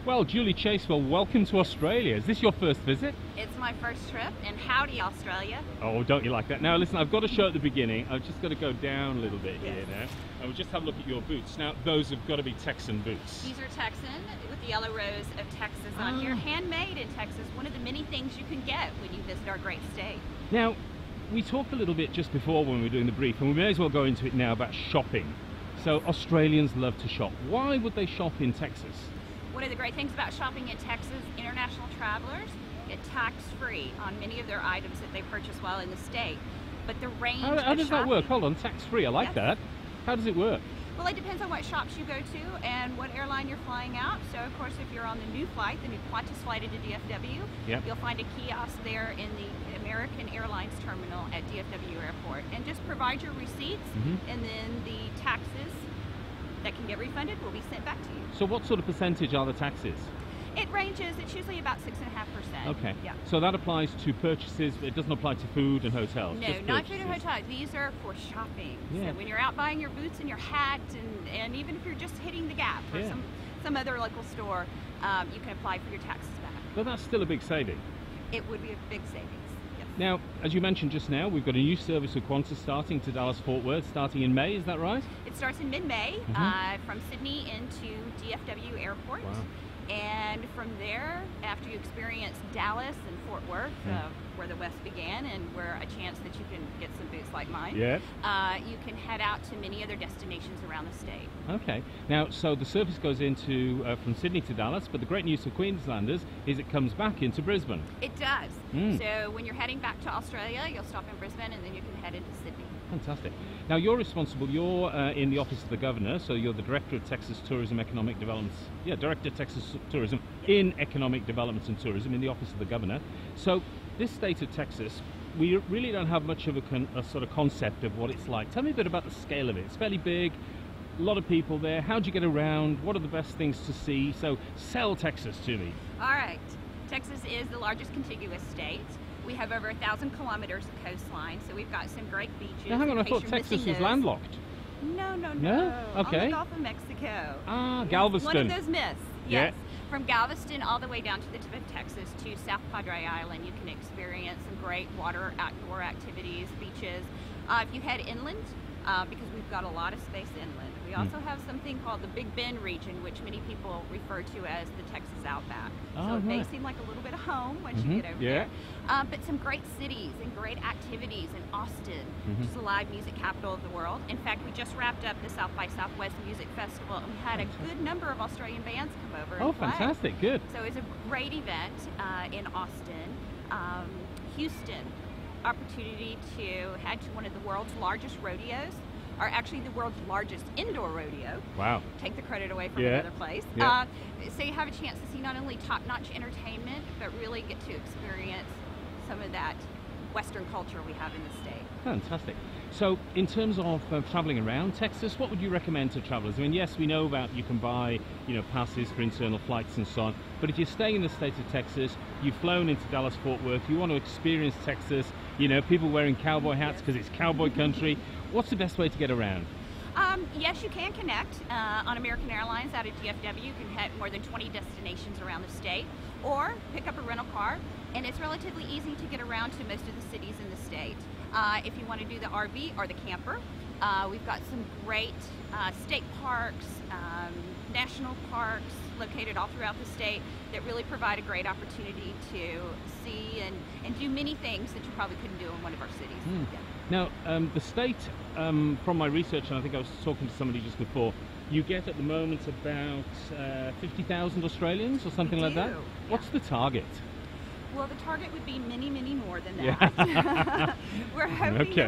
Well, Julie Chasewell, welcome to Australia. Is this your first visit? It's my first trip, and howdy, Australia. Oh, don't you like that? Now, listen, I've got a show at the beginning. I've just got to go down a little bit here now. And we'll just have a look at your boots. Now, those have got to be Texan boots. These are Texan, with the yellow rose of Texas on here. Handmade in Texas, one of the many things you can get when you visit our great state. Now, we talked a little bit just before when we were doing the brief, and we may as well go into it now about shopping. So, Australians love to shop. Why would they shop in Texas? One of the great things about shopping in Texas, international travelers get tax-free on many of their items that they purchase while in the state. But the range How does that work? Hold on, tax-free, I like that. How does it work? Well, it depends on what shops you go to and what airline you're flying out. So, of course, if you're on the new flight, the new Qantas flight into DFW, you'll find a kiosk there in the American Airlines terminal at DFW Airport. And just provide your receipts, and then the taxes that can get refunded will be sent back to you. So what sort of percentage are the taxes? It ranges, it's usually about 6.5%. Okay. Yeah. So that applies to purchases, it doesn't apply to food and hotels? No, not food and hotels. These are for shopping. Yeah. So when you're out buying your boots and your hat, and even if you're just hitting the Gap or some other local store, you can apply for your taxes back. But that's still a big saving. It would be a big savings. Yes. Now, as you mentioned just now, we've got a new service with Qantas starting to Dallas-Fort Worth, starting in May, is that right? It starts in mid-May, from Sydney into DFW Airport. Wow. And from there, after you experience Dallas and Fort Worth, where the West began and where a chance that you can get some boots like mine, you can head out to many other destinations around the state. Okay. Now, so the service goes into from Sydney to Dallas, but the great news for Queenslanders is it comes back into Brisbane. It does. So when you're heading back to Australia, you'll stop in Brisbane and then you can head into Sydney. Fantastic. Now, you're responsible, you're in the Office of the Governor, so you're the Director of Texas Tourism Economic Development. Yeah, Director of Texas Tourism in Economic Development and Tourism in the Office of the Governor. So, this state of Texas, we really don't have much of a sort of concept of what it's like. Tell me a bit about the scale of it. It's fairly big, a lot of people there. How do you get around? What are the best things to see? So, sell Texas to me. All right. Texas is the largest contiguous state. We have over 1,000 kilometers of coastline, so we've got some great beaches. Now, hang on, I thought Texas was landlocked. No. Okay. On the Gulf of Mexico. Ah, Galveston. One of those myths. Yes. From Galveston all the way down to the tip of Texas to South Padre Island, you can experience some great water outdoor activities, beaches. If you head inland, because we've got a lot of space inland. We also have something called the Big Bend region, which many people refer to as the Texas Outback. So it may seem like a little bit of home once you get over there. But some great cities and great activities in Austin, which is the live music capital of the world. In fact, we just wrapped up the South by Southwest Music Festival, and we had a good number of Australian bands come over and play. Fantastic, good. So it's a great event in Austin. Houston, opportunity to head to one of the world's largest rodeos, or actually the world's largest indoor rodeo. Wow. Take the credit away from another place. So you have a chance to see not only top-notch entertainment, but really get to experience some of that Western culture we have in the state. Fantastic. So in terms of traveling around Texas, what would you recommend to travelers? I mean, yes, we know about you can buy, passes for internal flights and so on, but if you're staying in the state of Texas, you've flown into Dallas-Fort Worth, you want to experience Texas, people wearing cowboy hats because it's cowboy country, what's the best way to get around? Yes, you can connect on American Airlines out of DFW. You can hit more than 20 destinations around the state, or pick up a rental car, and it's relatively easy to get around to most of the cities in the state. If you want to do the RV or the camper, we've got some great state parks, national parks located all throughout the state that really provide a great opportunity to see and do many things that you probably couldn't do in one of our cities. Now, the state, from my research, and I think I was talking to somebody just before, you get at the moment about 50,000 Australians or something like that. What's the target? Well, the target would be many, many more than that. We're hoping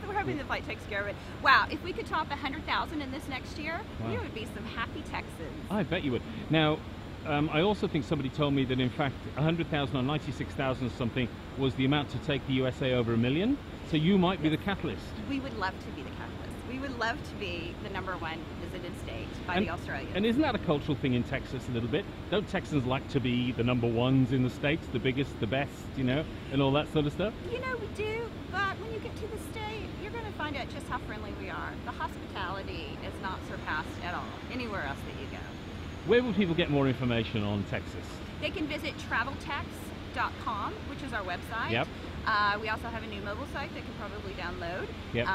we're hoping the flight takes care of it. Wow, if we could top 100,000 in this next year, there would be some happy Texans. I bet you would. Now, I also think somebody told me that in fact 100,000 or 96,000 or something was the amount to take the USA over 1 million. So you might be the catalyst. We would love to be the catalyst. We would love to be the #1 visited state by the Australians. And isn't that a cultural thing in Texas a little bit? Don't Texans like to be the #1s in the States, the biggest, the best, and all that sort of stuff? We do, but when you get to the state, you're going to find out just how friendly we are. The hospitality is not surpassed at all anywhere else that you go. Where will people get more information on Texas? They can visit traveltex.com, which is our website. Yep. We also have a new mobile site they can probably download. Yep.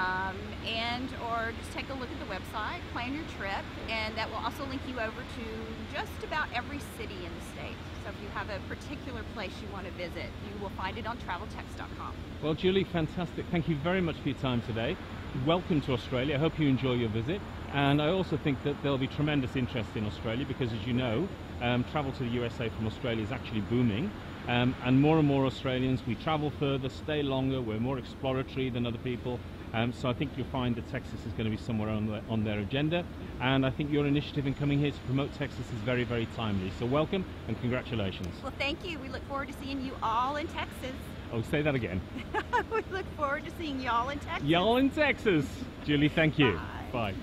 Or just take a look at the website, plan your trip, and that will also link you over to just about every city in the state. So if you have a particular place you want to visit, you will find it on traveltex.com. Well, Julie, fantastic. Thank you very much for your time today. Welcome to Australia. I hope you enjoy your visit. And I also think that there'll be tremendous interest in Australia because, as you know, travel to the USA from Australia is actually booming. And more Australians, we travel further, stay longer, we're more exploratory than other people. So I think you'll find that Texas is going to be somewhere on their agenda. And I think your initiative in coming here to promote Texas is very, very timely. So welcome and congratulations. Well, thank you. We look forward to seeing you all in Texas. Oh, say that again. We look forward to seeing y'all in Texas. Y'all in Texas. Julie, thank you. Bye. Bye.